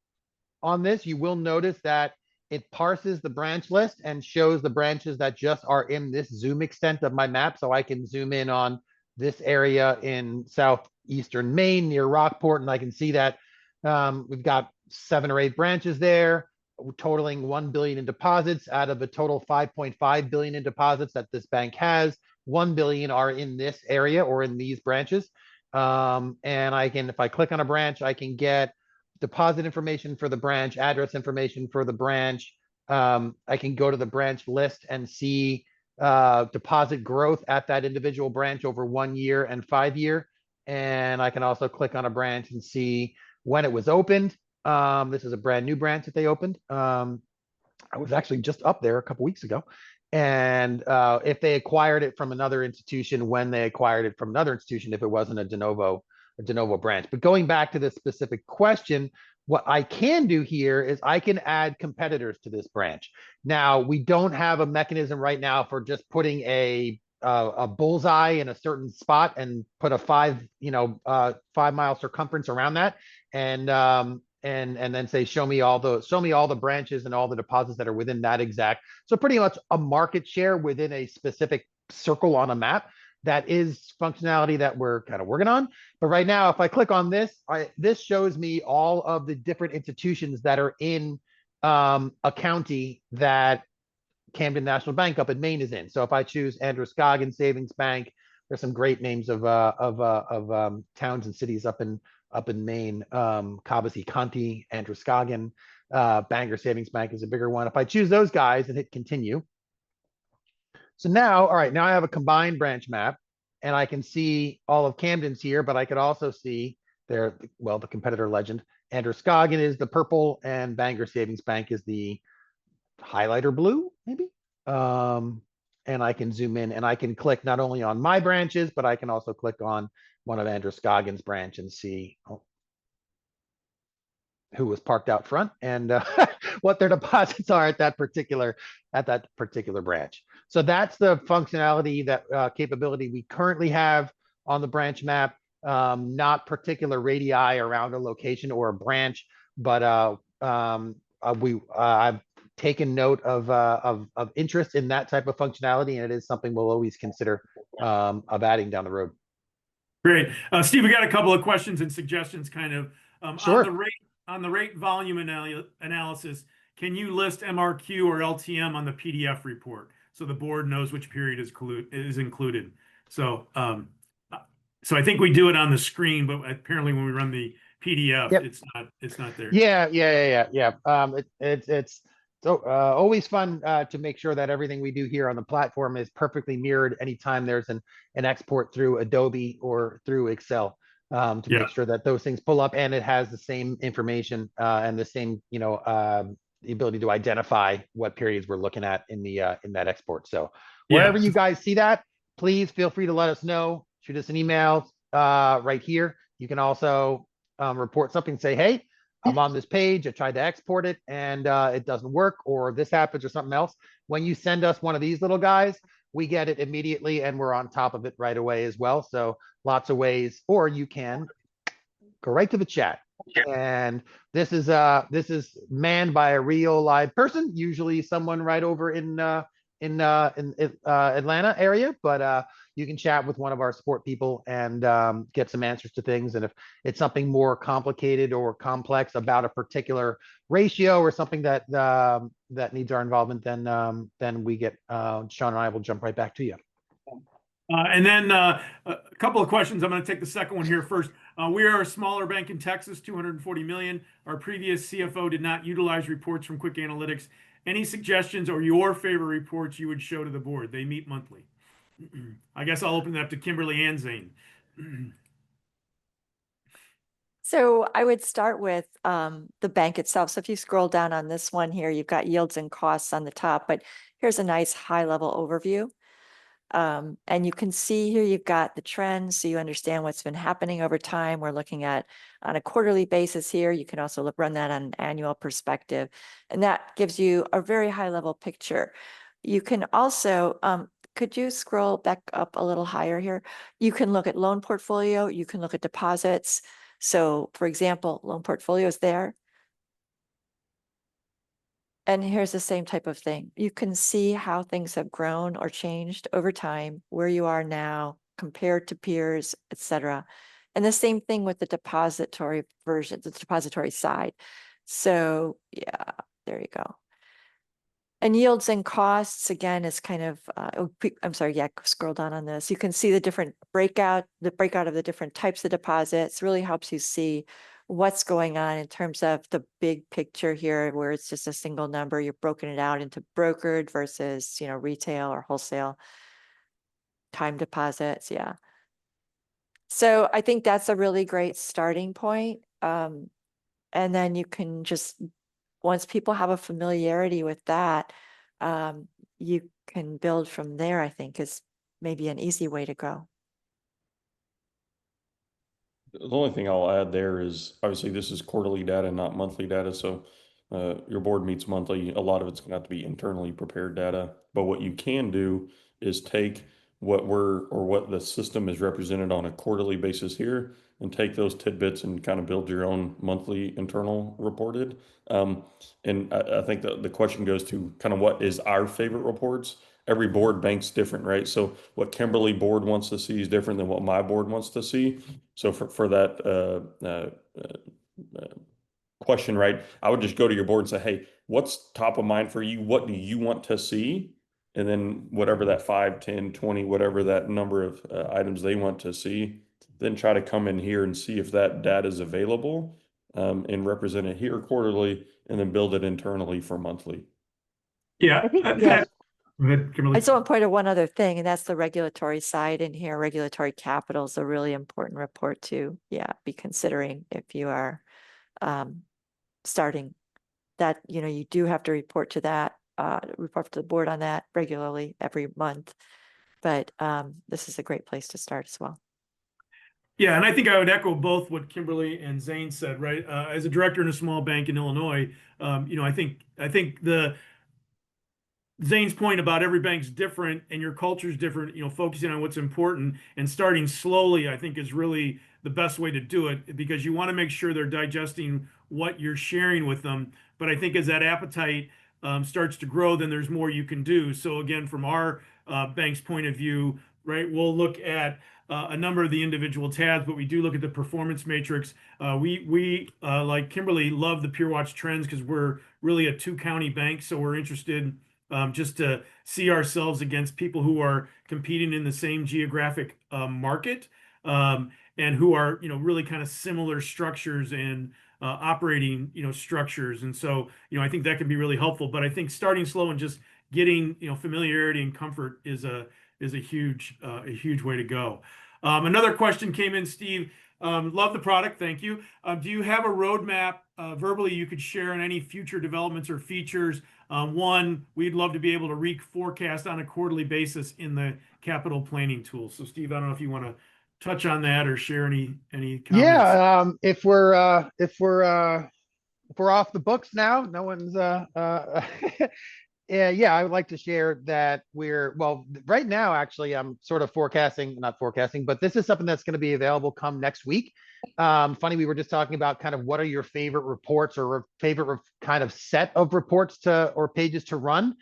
this, you will notice that it parses the branch list and shows the branches that just are in this zoom extent of my map. So I can zoom in on this area in southeastern Maine near Rockport, and I can see that we've got 7 or 8 branches there, totaling 1 billion in deposits. Out of a total 5.5 billion in deposits that this bank has, 1 billion are in this area or in these branches. And if I click on a branch, I can get deposit information for the branch, address information for the branch. I can go to the branch list and see deposit growth at that individual branch over 1 year and 5 year. And I can also click on a branch and see when it was opened. This is a brand new branch that they opened. I was actually just up there a couple weeks ago. And if they acquired it from another institution, when they acquired it from another institution, if it wasn't a de novo branch. But going back to this specific question, what I can do here is I can add competitors to this branch. Now, we don't have a mechanism right now for just putting a bullseye in a certain spot and put a 5 mile circumference around that, and then say, show me all the branches and all the deposits that are within that exact. So pretty much a market share within a specific circle on a map. That is functionality that we're kind of working on. But right now, if I click on this, this shows me all of the different institutions that are in a county that Camden National Bank up in Maine is in. So if I choose Androscoggin Savings Bank, there's some great names of towns and cities up in Maine. Cobbessy County, Androscoggin, Bangor Savings Bank is a bigger one. If I choose those guys and hit continue, so now, all right, now I have a combined branch map, and I can see all of Camden's here, but I could also see the competitor legend. Androscoggin is the purple, and Bangor Savings Bank is the highlighter blue, maybe. And I can zoom in and I can click not only on my branches, but I can also click on one of Androscoggin's branch and see who was parked out front and what their deposits are at that particular branch. So that's the functionality, that capability we currently have on the branch map. Not particular radii around a location or a branch, but I've taken note of interest in that type of functionality, and it is something we'll always consider of adding down the road. Great. Steve, we got a couple of questions and suggestions kind of Sure. on the rate volume analysis. Can you list MRQ or LTM on the PDF report so the board knows which period is included? So so I think we do it on the screen, but apparently when we run the PDF, Yep. it's not there. Yeah. It's always fun to make sure that everything we do here on the platform is perfectly mirrored anytime there's an export through Adobe or through Excel, to make sure that those things pull up and it has the same information and the same the ability to identify what periods we're looking at in that export. So Yeah. wherever you guys see that, please feel free to let us know. Shoot us an email right here. You can also report something, say, hey, I'm on this page. I tried to export it and it doesn't work, or this happens or something else. When you send us one of these little guys, we get it immediately and we're on top of it right away as well. So lots of ways, or you can go right to the chat. And this is manned by a real live person, usually someone right over in Atlanta area, but you can chat with one of our support people and get some answers to things. And if it's something more complicated or complex about a particular ratio or something that that needs our involvement, then we get Sean and I will jump right back to you. And then a couple of questions. I'm going to take the second one here first. We are a smaller bank in Texas, 240 million. Our previous CFO did not utilize reports from QwickAnalytics. Any suggestions or your favorite reports you would show to the board? They meet monthly. I guess I'll open that up to Kimberly and Zane. So I would start with the bank itself. So if you scroll down on this one here, you've got yields and costs on the top, but here's a nice high level overview. And you can see here, you've got the trends, so you understand what's been happening over time. We're looking at on a quarterly basis here. You can also run that on an annual perspective, and that gives you a very high level picture. You can also, could you scroll back up a little higher here? You can look at loan portfolio, you can look at deposits. So for example, loan portfolio is there. And here's the same type of thing. You can see how things have grown or changed over time, where you are now compared to peers, etc. And the same thing with the depository version, the depository side. So yeah, there you go. And yields and costs, again, is kind of, I'm sorry, yeah, scroll down on this. You can see the different breakout of the different types of deposits really helps you see what's going on in terms of the big picture here, where it's just a single number. You've broken it out into brokered versus, retail or wholesale time deposits. Yeah. So I think that's a really great starting point. And then you can just, once people have a familiarity with that, you can build from there, I think is maybe an easy way to go. The only thing I'll add there is obviously this is quarterly data, not monthly data. So your board meets monthly. A lot of it's going to have to be internally prepared data. But what you can do is take what the system is represented on a quarterly basis here and take those tidbits and kind of build your own monthly internal reported. And I think the question goes to kind of what is our favorite reports. Every board bank's different, right? So what Kimberly board wants to see is different than what my board wants to see. So for that question, right, I would just go to your board and say, hey, what's top of mind for you? What do you want to see? And then whatever that 5, 10, 20, whatever that number of items they want to see, then try to come in here and see if that data is available and represent it here quarterly and then build it internally for monthly. Yeah. I think, Go yeah. ahead, Kimberly. I just want to point out one other thing, and that's the regulatory side in here. Regulatory capital is a really important report to, be considering if you are starting that, you do have to report to that, report to the board on that regularly every month. But this is a great place to start as well. Yeah, and I think I would echo both what Kimberly and Zane said, right? As a director in a small bank in Illinois, I think the Zane's point about every bank's different and your culture's different, focusing on what's important and starting slowly, I think is really the best way to do it, because you want to make sure they're digesting what you're sharing with them. But I think as that appetite starts to grow, then there's more you can do. So again, from our bank's point of view, right, we'll look at a number of the individual tabs, but we do look at the performance matrix. We like Kimberly, love the PeerWatch trends because we're really a 2-county bank, so we're interested just to see ourselves against people who are competing in the same geographic market and who are, really kind of similar structures and operating, structures. And so, I think that can be really helpful. But I think starting slow and just getting, familiarity and comfort is a huge way to go. Another question came in, Steve. Love the product. Thank you. Do you have a roadmap verbally you could share on any future developments or features. One, we'd love to be able to reforecast on a quarterly basis in the capital planning tool. So Steve, I don't know if you want to touch on that or share any comments. Yeah, if we're off the books now, no one's yeah, I would like to share that well, right now, actually, I'm sort of not forecasting, but this is something that's going to be available come next week. Funny, we were just talking about kind of what are your favorite reports or favorite kind of set of reports or pages to run.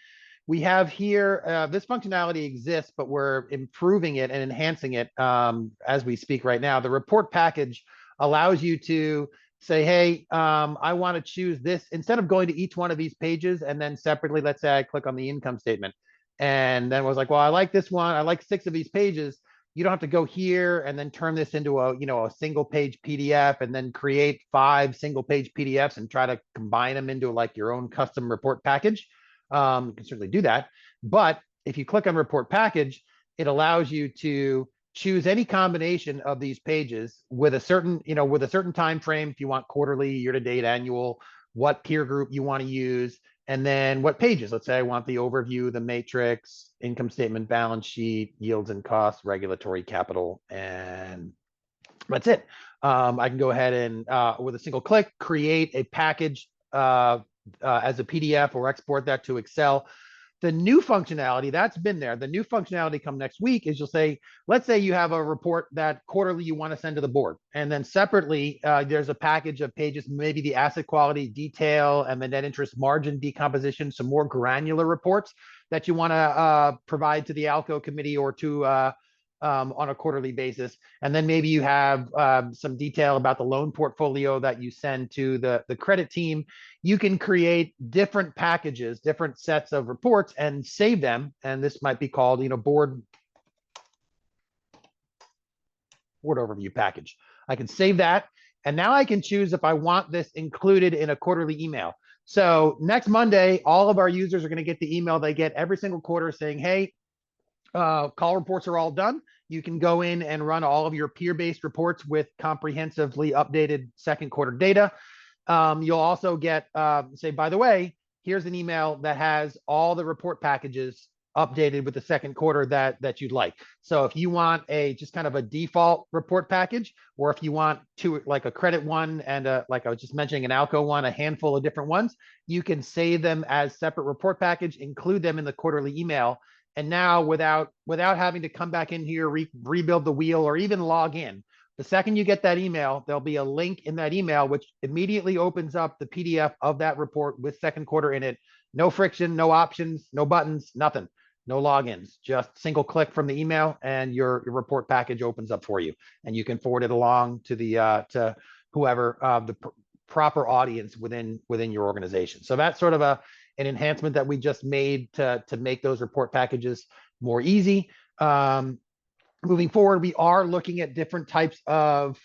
We have here, this functionality exists, but we're improving it and enhancing it as we speak right now. The report package allows you to say, hey, I want to choose this instead of going to each one of these pages and then separately, let's say I click on the income statement and then was like, well, I like this one. I like 6 of these pages. You don't have to go here and then turn this into a single page PDF and then create 5 single page PDFs and try to combine them into like your own custom report package. You can certainly do that. But if you click on report package, it allows you to choose any combination of these pages with a certain time frame. If you want quarterly, year to date, annual, what peer group you want to use, and then what pages. Let's say I want the overview, the matrix, income statement, balance sheet, yields and costs, regulatory capital, and that's it. I can go ahead and with a single click create a package as a PDF or export that to Excel. The new functionality that's been there, the new functionality come next week is you'll say, let's say you have a report that quarterly you want to send to the board. And then separately, there's a package of pages, maybe the asset quality detail and the net interest margin decomposition, some more granular reports that you want to provide to the ALCO committee or to on a quarterly basis. And then maybe you have some detail about the loan portfolio that you send to the credit team. You can create different packages, different sets of reports and save them. And this might be called, board overview package. I can save that. And now I can choose if I want this included in a quarterly email. So next Monday, all of our users are going to get the email they get every single quarter saying, hey, call reports are all done. You can go in and run all of your peer-based reports with comprehensively updated second quarter data. You'll also get, say, by the way, here's an email that has all the report packages updated with the second quarter that you'd like. So if you want just kind of a default report package, or if you want like a credit one and like I was just mentioning an ALCO one, a handful of different ones, you can save them as separate report package, include them in the quarterly email. And now without having to come back in here, rebuild the wheel or even log in, the second you get that email, there'll be a link in that email, which immediately opens up the PDF of that report with second quarter in it. No friction, no options, no buttons, nothing, no logins, just single click from the email and your report package opens up for you. And you can forward it along to to whoever the proper audience within your organization. So that's sort of an enhancement that we just made to make those report packages more easy. Moving forward, we are looking at different types of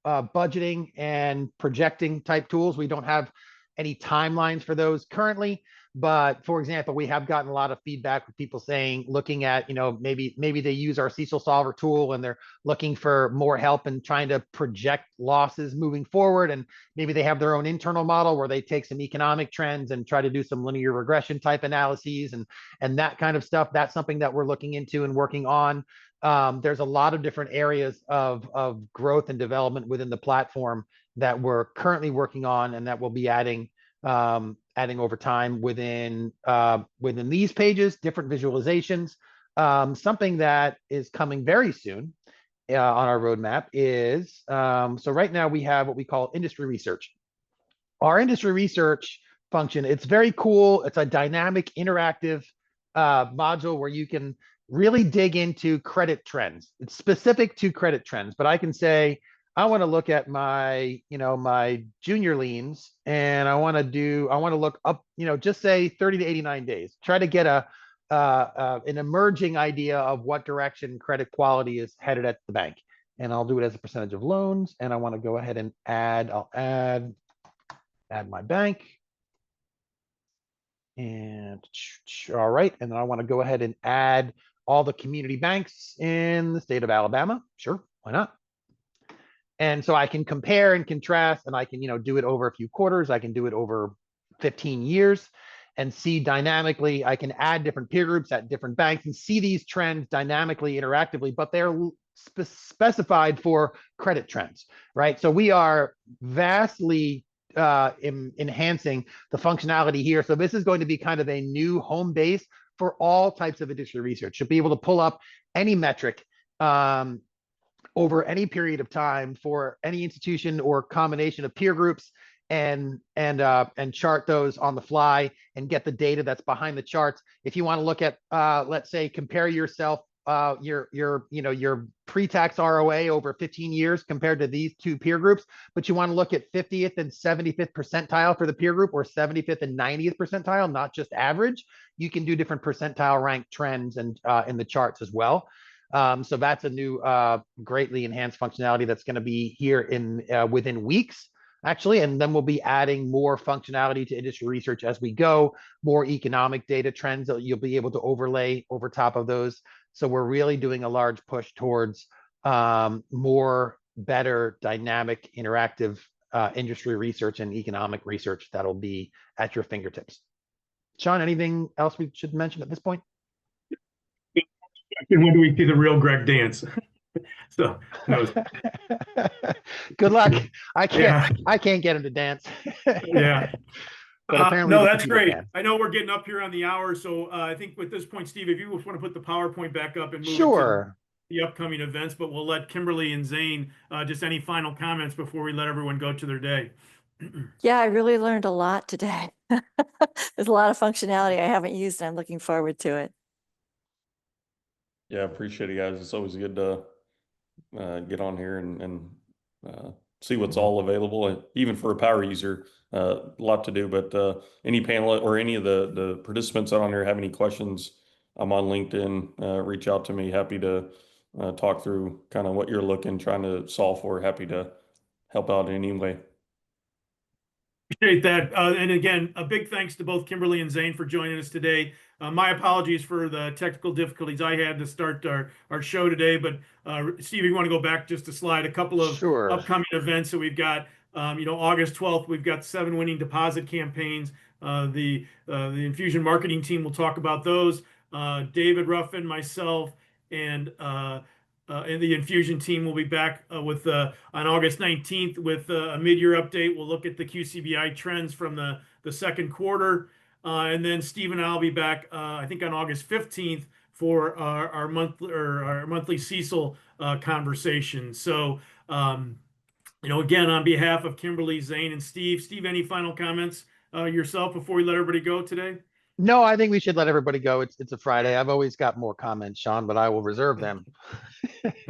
budgeting and projecting type tools. We don't have any timelines for those currently, but for example, we have gotten a lot of feedback with people saying, looking at, maybe they use our CECL solver tool and they're looking for more help in trying to project losses moving forward. And maybe they have their own internal model where they take some economic trends and try to do some linear regression type analyses and that kind of stuff. That's something that we're looking into and working on. There's a lot of different areas of growth and development within the platform that we're currently working on and that we'll be adding over time within these pages, different visualizations. Something that is coming very soon on our roadmap is, so right now we have what we call industry research. Our industry research function, it's very cool. It's a dynamic, interactive module where you can really dig into credit trends. It's specific to credit trends, but I can say, I want to look at my, my junior liens and I want to look up, just say 30 to 89 days, try to get an emerging idea of what direction credit quality is headed at the bank. And I'll do it as a percentage of loans. And I want to go ahead and I'll add my bank. And all right. And then I want to go ahead and add all the community banks in the state of Alabama. Sure, why not? And so I can compare and contrast, and I can, do it over a few quarters. I can do it over 15 years and see dynamically. I can add different peer groups at different banks and see these trends dynamically, interactively, but they're specified for credit trends, right? So we are vastly enhancing the functionality here. So this is going to be kind of a new home base for all types of industry research. You'll be able to pull up any metric over any period of time for any institution or combination of peer groups, and chart those on the fly and get the data that's behind the charts. If you want to look at, let's say, compare yourself, your pre-tax ROA over 15 years compared to these two peer groups, but you want to look at 50th and 75th percentile for the peer group, or 75th and 90th percentile, not just average, you can do different percentile rank trends and in the charts as well. So that's a new, greatly enhanced functionality that's going to be here in within weeks, actually. And then we'll be adding more functionality to industry research as we go, more economic data trends that you'll be able to overlay over top of those. So we're really doing a large push towards more, better, dynamic, interactive industry research and economic research that'll be at your fingertips. Sean, anything else we should mention at this point? And when do we see the real Greg dance? So that was good luck. I yeah. can't get him to dance. Yeah. But apparently no, the that's computer great. can. I know we're getting up here on the hour, so I think with this point, Steve, if you just want to put the PowerPoint back up and move it to Sure. the upcoming events, but we'll let Kimberly and Zane just any final comments before we let everyone go to their day. Yeah, I really learned a lot today. There's a lot of functionality I haven't used, and I'm looking forward to it. Yeah, appreciate it, guys. It's always good to get on here and see what's all available, and even for a power user, a lot to do. But any panel or any of the participants on here have any questions, I'm on LinkedIn. Reach out to me. Happy to talk through kind of what you're trying to solve for. Happy to help out in any way. Appreciate that. And again, a big thanks to both Kimberly and Zane for joining us today. My apologies for the technical difficulties I had to start our show today. But Steve, you want to go back just a slide, a couple of Sure. upcoming events that we've got. August 12th, we've got 7 winning deposit campaigns. The Infusion marketing team will talk about those. David Ruffin, myself, and the Infusion team will be back on August 19th with a mid-year update. We'll look at the QCBI trends from the second quarter. And then Steve and I'll be back, I think, on August 15th for our monthly CECL conversation. So, again, on behalf of Kimberly, Zane, and Steve, any final comments yourself before we let everybody go today? No, I think we should let everybody go. It's a Friday. I've always got more comments, Sean, but I will reserve them.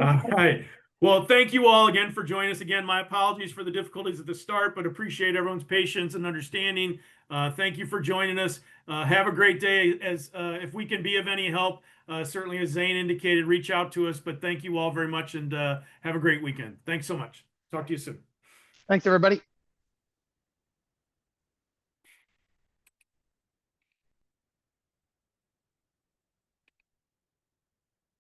All right. Well, thank you all again for joining us. Again, my apologies for the difficulties at the start, but appreciate everyone's patience and understanding. Thank you for joining us. Have a great day. If we can be of any help, certainly as Zane indicated, reach out to us. But thank you all very much, and have a great weekend. Thanks so much. Talk to you soon. Thanks, everybody.